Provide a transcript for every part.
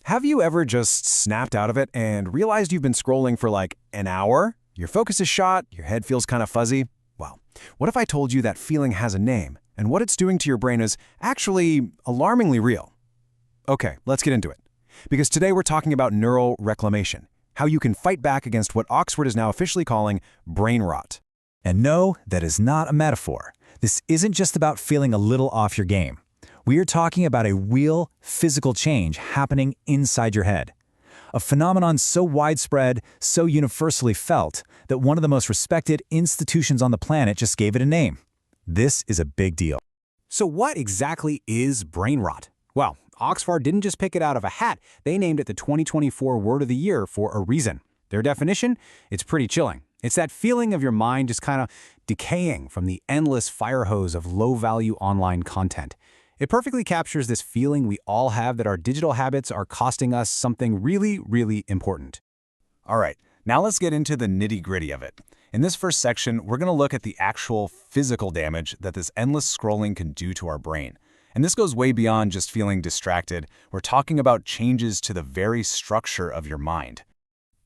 Have you ever just snapped out of it and realized you've been scrolling for like an hour? Your focus is shot, your head feels kind of fuzzy? Well, what if I told you that feeling has a name, and what it's doing to your brain is actually alarmingly real? Okay, let's get into it. Because today we're talking about neural reclamation, how you can fight back against what Oxford is now officially calling brain rot. And no, that is not a metaphor. This isn't just about feeling a little off your game. We are talking about a real physical change happening inside your head. A phenomenon so widespread, so universally felt, that one of the most respected institutions on the planet just gave it a name. This is a big deal. So what exactly is brain rot? Well, Oxford didn't just pick it out of a hat. They named it the 2024 Word of the Year for a reason. Their definition? It's pretty chilling. It's that feeling of your mind just kind of decaying from the endless fire hose of low-value online content. It perfectly captures this feeling we all have that our digital habits are costing us something really, really important. All right, now let's get into the nitty-gritty of it. In this first section, we're going to look at the actual physical damage that this endless scrolling can do to our brain. And this goes way beyond just feeling distracted. We're talking about changes to the very structure of your mind.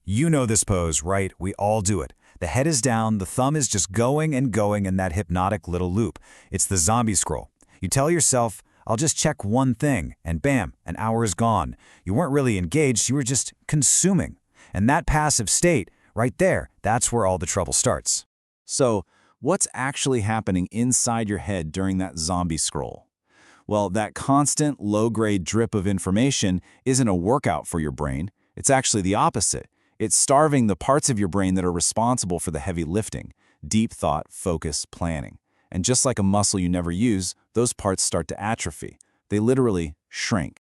You know this pose, right? We all do it. The head is down, the thumb is just going and going in that hypnotic little loop. It's the zombie scroll. You tell yourself, I'll just check one thing, and bam, an hour is gone. You weren't really engaged, you were just consuming. And that passive state, right there, that's where all the trouble starts. So, what's actually happening inside your head during that zombie scroll? Well, that constant, low-grade drip of information isn't a workout for your brain. It's actually the opposite. It's starving the parts of your brain that are responsible for the heavy lifting, deep thought, focus, planning. And just like a muscle you never use, those parts start to atrophy. They literally shrink.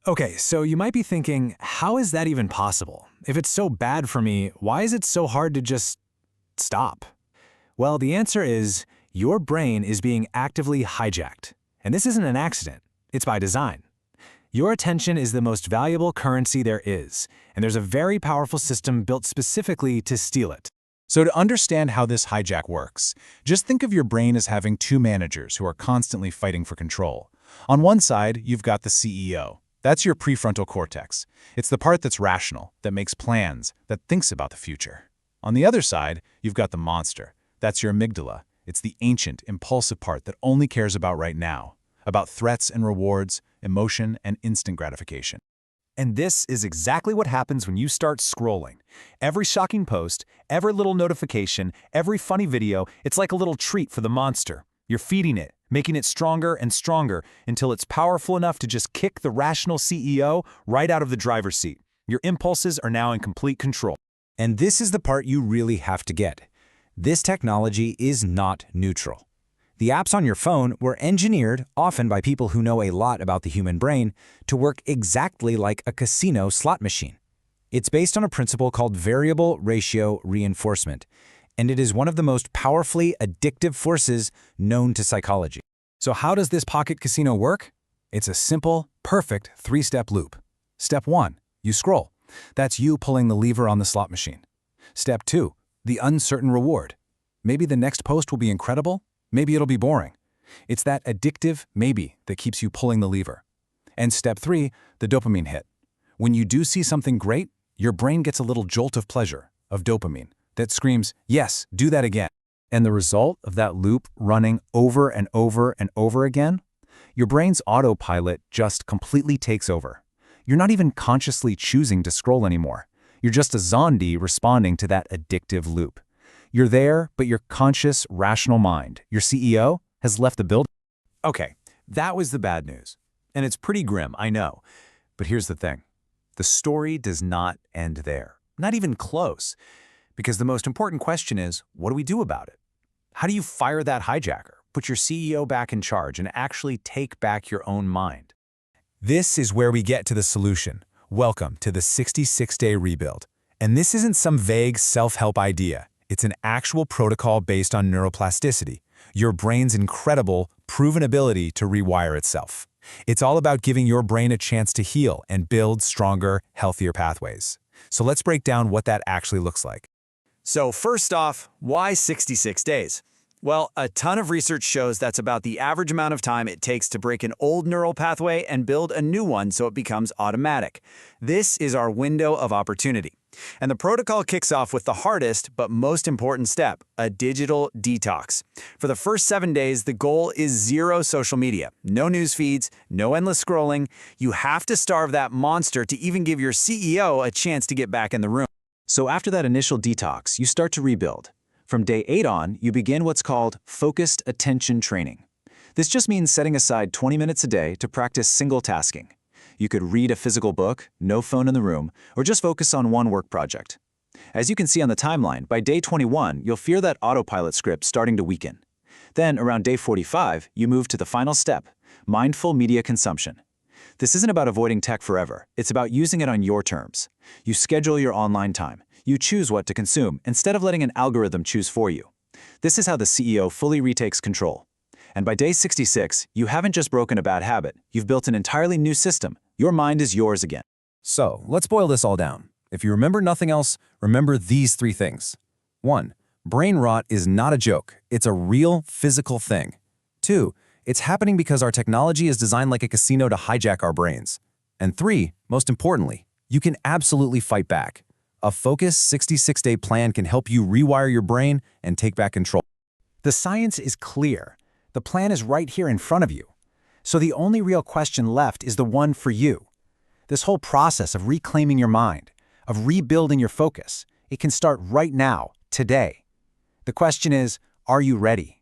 Okay, so you might be thinking, how is that even possible? If it's so bad for me, why is it so hard to just stop? Well, the answer is your brain is being actively hijacked. And this isn't an accident. It's by design. Your attention is the most valuable currency there is, and there's a very powerful system built specifically to steal it. So to understand how this hijack works, just think of your brain as having two managers who are constantly fighting for control. On one side, you've got the CEO. That's your prefrontal cortex. It's the part that's rational, that makes plans, that thinks about the future. On the other side, you've got the monster. That's your amygdala. It's the ancient, impulsive part that only cares about right now, about threats and rewards, emotion and instant gratification. And this is exactly what happens when you start scrolling. Every shocking post, every little notification, every funny video, it's like a little treat for the monster. You're feeding it, making it stronger and stronger until it's powerful enough to just kick the rational CEO right out of the driver's seat. Your impulses are now in complete control. And this is the part you really have to get. This technology is not neutral. The apps on your phone were engineered, often by people who know a lot about the human brain, to work exactly like a casino slot machine. It's based on a principle called variable ratio reinforcement, and it is one of the most powerfully addictive forces known to psychology. So how does this pocket casino work? It's a simple, perfect three-step loop. Step 1, you scroll. That's you pulling the lever on the slot machine. Step 2, the uncertain reward. Maybe the next post will be incredible. Maybe it'll be boring. It's that addictive maybe that keeps you pulling the lever. And step 3, the dopamine hit. When you do see something great, your brain gets a little jolt of pleasure, of dopamine, that screams, yes, do that again. And the result of that loop running over and over and over again? Your brain's autopilot just completely takes over. You're not even consciously choosing to scroll anymore. You're just a zombie responding to that addictive loop. You're there, but your conscious, rational mind, your CEO, has left the building. Okay, that was the bad news. And it's pretty grim, I know. But here's the thing. The story does not end there. Not even close. Because the most important question is, what do we do about it? How do you fire that hijacker, put your CEO back in charge, and actually take back your own mind? This is where we get to the solution. Welcome to the 66-day rebuild. And this isn't some vague self-help idea. It's an actual protocol based on neuroplasticity, your brain's incredible, proven ability to rewire itself. It's all about giving your brain a chance to heal and build stronger, healthier pathways. So let's break down what that actually looks like. So first off, why 66 days? Well, a ton of research shows that's about the average amount of time it takes to break an old neural pathway and build a new one so it becomes automatic. This is our window of opportunity. And the protocol kicks off with the hardest but most important step, a digital detox. For the first 7 days, the goal is 0 social media, no news feeds, no endless scrolling. You have to starve that monster to even give your CEO a chance to get back in the room. So after that initial detox, you start to rebuild. From day 8 on, you begin what's called focused attention training. This just means setting aside 20 minutes a day to practice single tasking. You could read a physical book, no phone in the room, or just focus on one work project. As you can see on the timeline, by day 21, you'll feel that autopilot script starting to weaken. Then, around day 45, you move to the final step, mindful media consumption. This isn't about avoiding tech forever. It's about using it on your terms. You schedule your online time. You choose what to consume instead of letting an algorithm choose for you. This is how the CEO fully retakes control. And by day 66, you haven't just broken a bad habit. You've built an entirely new system. Your mind is yours again. So, let's boil this all down. If you remember nothing else, remember these 3 things. 1. Brain rot is not a joke. It's a real, physical thing. 2. It's happening because our technology is designed like a casino to hijack our brains. And 3, most importantly, you can absolutely fight back. A focused 66-day plan can help you rewire your brain and take back control. The science is clear. The plan is right here in front of you. So the only real question left is the one for you. This whole process of reclaiming your mind, of rebuilding your focus, it can start right now, today. The question is, are you ready?